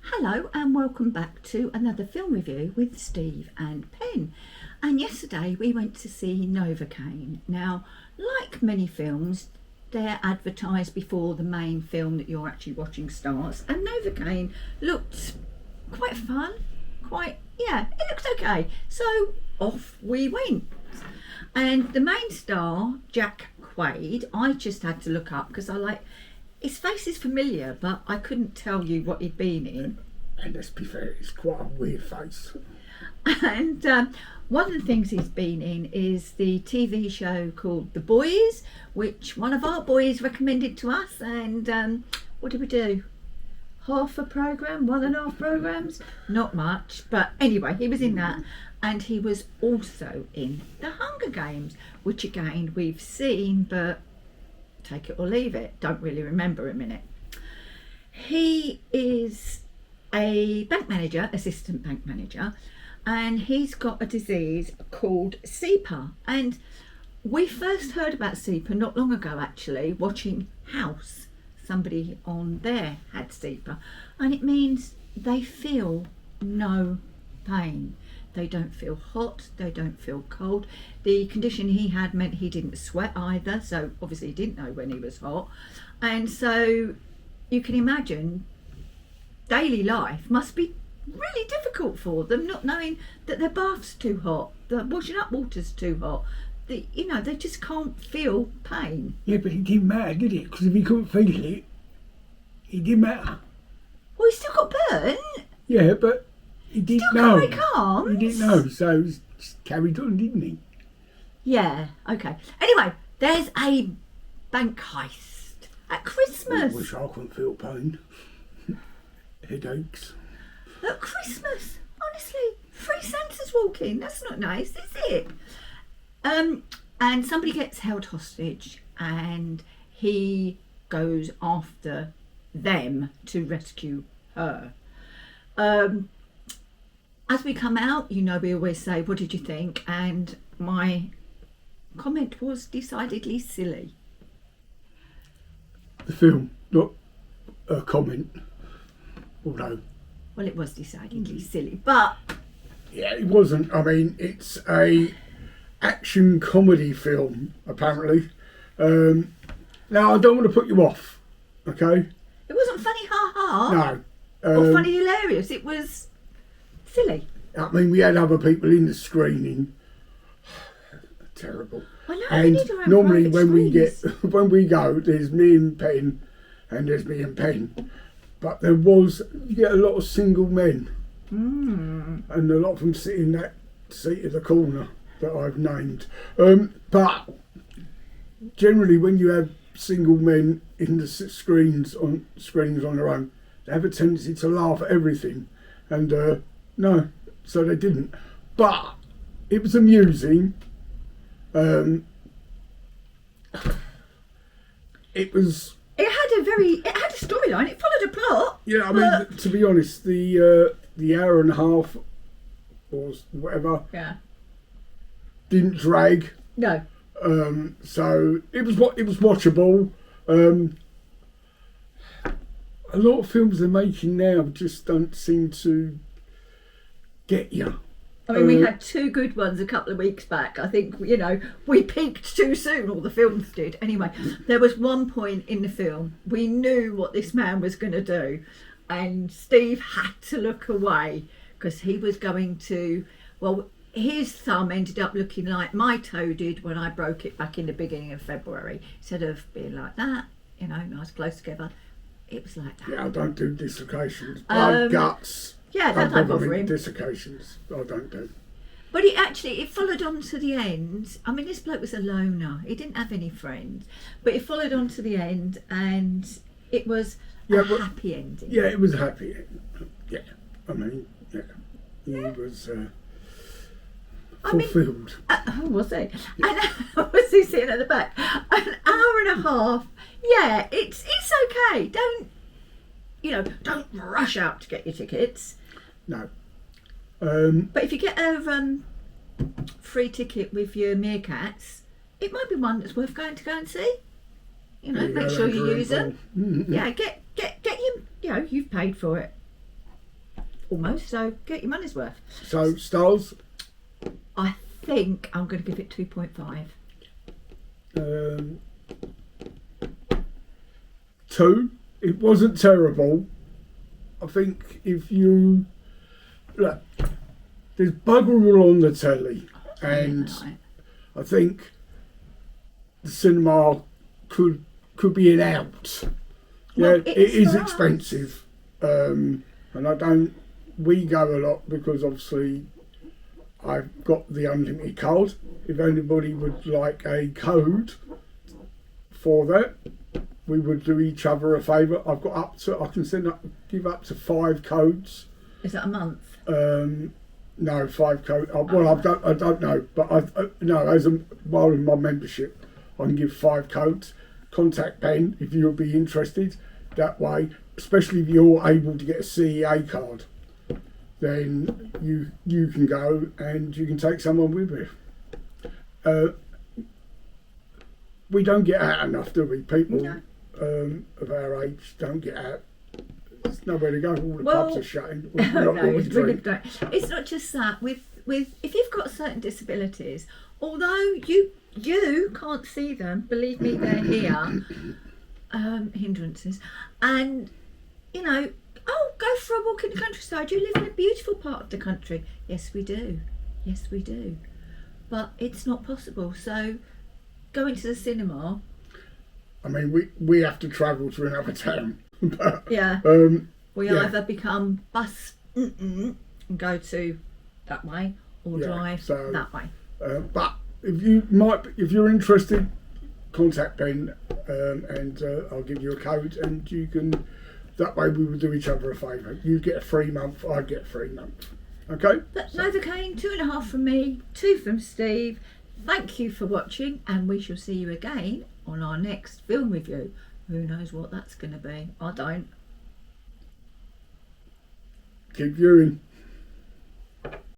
Hello and welcome back to another film review with Steve and Pen. And yesterday we went to see Novocaine. Now, like many films, they're advertised before the main film that you're actually watching starts, and Novocaine looked quite fun, it looked okay. So off we went. And the main star, Jack Quaid, I just had to look up because his face is familiar, but I couldn't tell you what he'd been in. And let's be fair, it's quite a weird face. And one of the things he's been in is the TV show called The Boys, which one of our boys recommended to us. And what did we do? Half a programme, 1.5 programmes? Not much. But anyway, he was in that. And he was also in The Hunger Games, which again we've seen, but take it or leave it. Don't really remember him in it. He is a bank manager, assistant bank manager, and he's got a disease called CIPA. And we first heard about CIPA not long ago, actually, watching House. Somebody on there had CIPA, and it means they feel no pain. They don't feel hot, they don't feel cold. The condition he had meant he didn't sweat either, so obviously he didn't know when he was hot. And so you can imagine daily life must be really difficult for them, not knowing that their bath's too hot, the washing up water's too hot. They just can't feel pain. Yeah, but it didn't matter, did it? Because if he couldn't feel it, it didn't matter. Well, he still got burnt. Yeah, but he didn't Still know. he can't. He didn't know, so he just carried on, didn't he? Yeah, okay. Anyway, there's a bank heist at Christmas. I wish I couldn't feel pain. Headaches. At Christmas, honestly, 3 Santas walking. That's not nice, is it? And somebody gets held hostage, and he goes after them to rescue her. As we come out, we always say, "What did you think?" And my comment was decidedly silly. The film, not a comment. Although, well, it was decidedly silly, but yeah, it wasn't. I mean, it's a action comedy film, apparently. Now, I don't want to put you off, okay? It wasn't funny, ha ha. No. Or funny, hilarious. It was silly. I mean, we had other people in the screening. Terrible. I know. And we need to have normally, private when we go, there's me and Pen, and there's me and Pen. But you get a lot of single men, and a lot of them sit in that seat in the corner that I've named. But generally, when you have single men in the screens on their own, they have a tendency to laugh at everything, and no, so they didn't. But it was amusing. It had a storyline. It followed a plot. Yeah, I mean, to be honest, the hour and a half or whatever, didn't drag. No. So it was watchable. A lot of films they're making now just don't seem to get you. I mean, we had 2 good ones a couple of weeks back. I think, we peaked too soon, all the films did. Anyway, there was one point in the film, we knew what this man was going to do, and Steve had to look away because he was going to, his thumb ended up looking like my toe did when I broke it back in the beginning of February. Instead of being like that, nice close together, it was like that. Yeah, I don't do dislocations. Blood, guts. Yeah, that don't bother him. Dislocations, I don't do. But it followed on to the end. I mean, this bloke was a loner. He didn't have any friends. But it followed on to the end, and it was a happy ending. Yeah, it was a happy ending. Yeah, I mean, he was fulfilled. Was he? Yeah. And was he sitting at the back? An hour and a half. Yeah, it's okay. Don't rush out to get your tickets. No. But if you get a free ticket with your meerkats, it might be one that's worth going to go and see. You know, make sure you use them. Yeah, get you know, you've paid for it almost, so get your money's worth. So stars, I think I'm going to give it 2.5. 2. It wasn't terrible. I think if you look, there's bugger all on the telly, and I think the cinema could be an out. Well, Yeah, it is for us. expensive, and we go a lot because obviously I've got the unlimited card. If anybody would like a code for that, we would do each other a favour. I can give up to 5 codes. Is that a month? No, 5 codes. Well, I don't know, but no, as while in my membership, I can give 5 codes. Contact Ben if you'll be interested. That way, especially if you're able to get a CEA card, then you can go and you can take someone with you. We don't get out enough, do we? People No. Of our age don't get out. There's nowhere to go. All the Well, pubs are shutting. No, it's not just that. With if you've got certain disabilities, although you can't see them, believe me, they're here. Hindrances, and you know, go for a walk in the countryside. You live in a beautiful part of the country. Yes, we do. Yes, we do. But it's not possible. So going to the cinema. I mean, we have to travel to another town. But, Yeah. We yeah. either become bus and go to that way, or Yeah, drive so- that way. but if you're interested, contact Ben, and I'll give you a code, and you can. That way, we will do each other a favour. You get a free month, I get a free month. Okay. But Novocaine, 2.5 from me, 2 from Steve. Thank you for watching, and we shall see you again on our next film review. Who knows what that's going to be? I don't. Keep viewing.